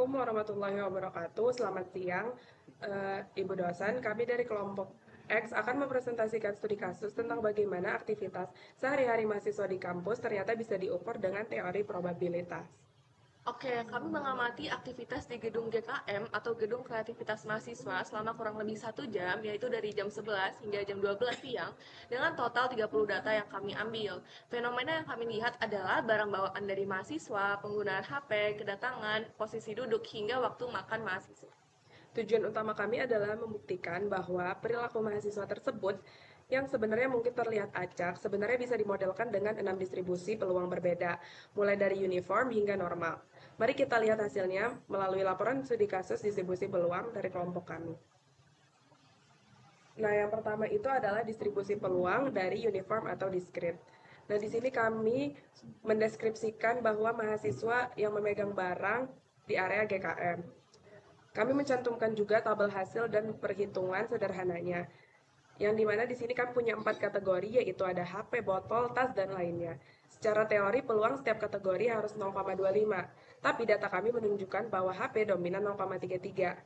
Assalamualaikum warahmatullahi wabarakatuh. Selamat siang, Ibu dosen. Kami dari kelompok X akan mempresentasikan studi kasus tentang bagaimana aktivitas sehari-hari mahasiswa di kampus ternyata bisa diukur dengan teori probabilitas. Oke, kami mengamati aktivitas di gedung GKM atau Gedung Kreativitas Mahasiswa selama kurang lebih 1 jam, yaitu dari jam 11 hingga jam 12 siang, dengan total 30 data yang kami ambil. Fenomena yang kami lihat adalah barang bawaan dari mahasiswa, penggunaan HP, kedatangan, posisi duduk, hingga waktu makan mahasiswa. Tujuan utama kami adalah membuktikan bahwa perilaku mahasiswa tersebut yang sebenarnya mungkin terlihat acak, sebenarnya bisa dimodelkan dengan 6 distribusi peluang berbeda, mulai dari uniform hingga normal. Mari kita lihat hasilnya melalui laporan studi kasus distribusi peluang dari kelompok kami. Nah, yang pertama itu adalah distribusi peluang dari uniform atau diskrit. Nah, di sini kami mendeskripsikan bahwa mahasiswa yang memegang barang di area GKM. Kami mencantumkan juga tabel hasil dan perhitungan sederhananya. Yang dimana di sini kami punya 4 kategori, yaitu ada HP, botol, tas, dan lainnya. Secara teori, peluang setiap kategori harus 0,25, tapi data kami menunjukkan bahwa HP dominan 0,33,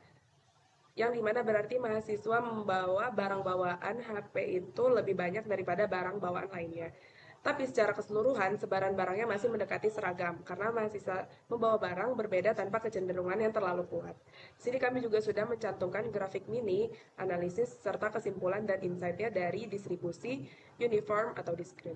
yang dimana berarti mahasiswa membawa barang bawaan HP itu lebih banyak daripada barang bawaan lainnya. Tapi secara keseluruhan, sebaran barangnya masih mendekati seragam, karena mahasiswa membawa barang berbeda tanpa kecenderungan yang terlalu kuat. Di sini kami juga sudah mencantumkan grafik mini, analisis, serta kesimpulan dan insight-nya dari distribusi, uniform, atau diskrit.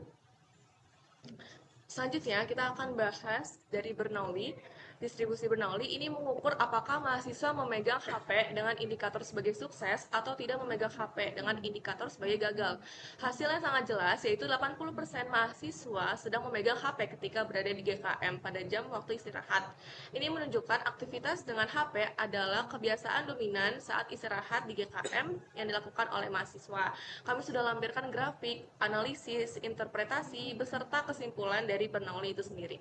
Selanjutnya, kita akan bahas dari Bernoulli. Distribusi Bernoulli ini mengukur apakah mahasiswa memegang HP dengan indikator sebagai sukses atau tidak memegang HP dengan indikator sebagai gagal. Hasilnya sangat jelas, yaitu 80% mahasiswa sedang memegang HP ketika berada di GKM pada jam waktu istirahat. Ini menunjukkan aktivitas dengan HP adalah kebiasaan dominan saat istirahat di GKM yang dilakukan oleh mahasiswa. Kami sudah lampirkan grafik, analisis, interpretasi, beserta kesimpulan dari Bernoulli itu sendiri.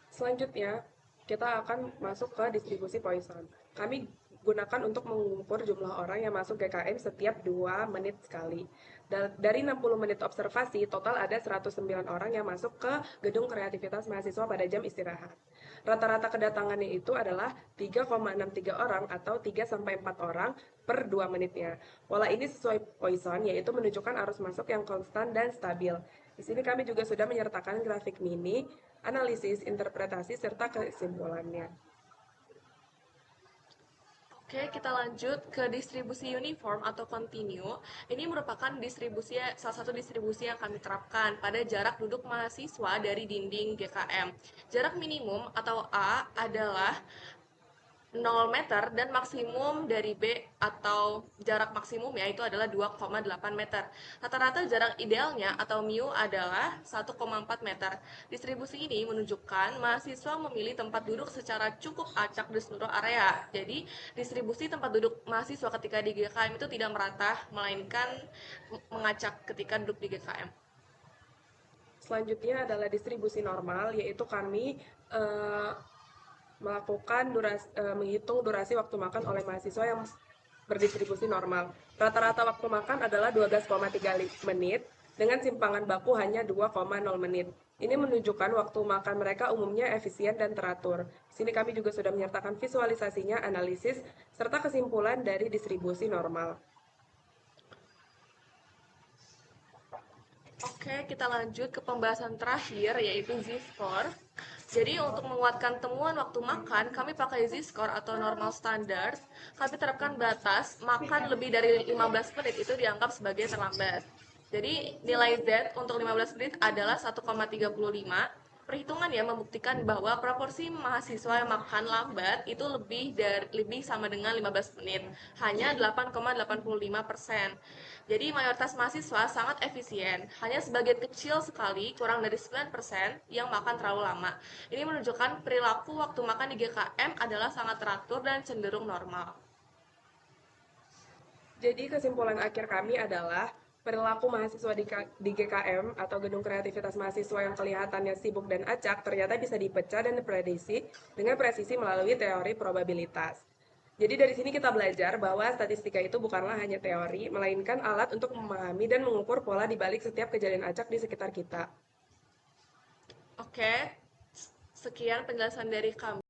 Selanjutnya, kita akan masuk ke distribusi Poisson. Kami gunakan untuk mengukur jumlah orang yang masuk GKM setiap 2 menit sekali. Dari 60 menit observasi, total ada 109 orang yang masuk ke gedung kreativitas mahasiswa pada jam istirahat. Rata-rata kedatangannya itu adalah 3,63 orang atau 3-4 orang per 2 menitnya. Pola ini sesuai Poisson, yaitu menunjukkan arus masuk yang konstan dan stabil. Di sini kami juga sudah menyertakan grafik mini, analisis, interpretasi, serta kesimpulannya. Oke, kita lanjut ke distribusi uniform atau continue. Ini merupakan salah satu distribusi yang kami terapkan pada jarak duduk mahasiswa dari dinding GKM. Jarak minimum atau A adalah 0 meter dan maksimum dari B atau jarak maksimum yaitu adalah 2,8 meter. Rata-rata jarak idealnya atau mu adalah 1,4 meter. Distribusi ini menunjukkan mahasiswa memilih tempat duduk secara cukup acak di seluruh area. Jadi, distribusi tempat duduk mahasiswa ketika di GKM itu tidak merata, melainkan mengacak ketika duduk di GKM. Selanjutnya adalah distribusi normal, yaitu kami menghitung durasi waktu makan oleh mahasiswa yang berdistribusi normal. Rata-rata waktu makan adalah 12,3 menit, dengan simpangan baku hanya 2,0 menit. Ini menunjukkan waktu makan mereka umumnya efisien dan teratur. Di sini kami juga sudah menyertakan visualisasinya, analisis, serta kesimpulan dari distribusi normal. Oke, kita lanjut ke pembahasan terakhir yaitu Z-score. Jadi untuk menguatkan temuan waktu makan, kami pakai Z-score atau normal standard. Kami terapkan batas makan lebih dari 15 menit itu dianggap sebagai terlambat. Jadi nilai Z untuk 15 menit adalah 1,35. Perhitungan ya membuktikan bahwa proporsi mahasiswa yang makan lambat itu lebih sama dengan 15 menit, hanya 8,85%. Jadi mayoritas mahasiswa sangat efisien, hanya sebagian kecil sekali, kurang dari 9% yang makan terlalu lama. Ini menunjukkan perilaku waktu makan di GKM adalah sangat teratur dan cenderung normal. Jadi kesimpulan akhir kami adalah perilaku mahasiswa di GKM atau Gedung Kreativitas Mahasiswa yang kelihatannya sibuk dan acak ternyata bisa dipecah dan diprediksi dengan presisi melalui teori probabilitas. Jadi dari sini kita belajar bahwa statistika itu bukanlah hanya teori, melainkan alat untuk memahami dan mengukur pola di balik setiap kejadian acak di sekitar kita. Oke, sekian penjelasan dari kami.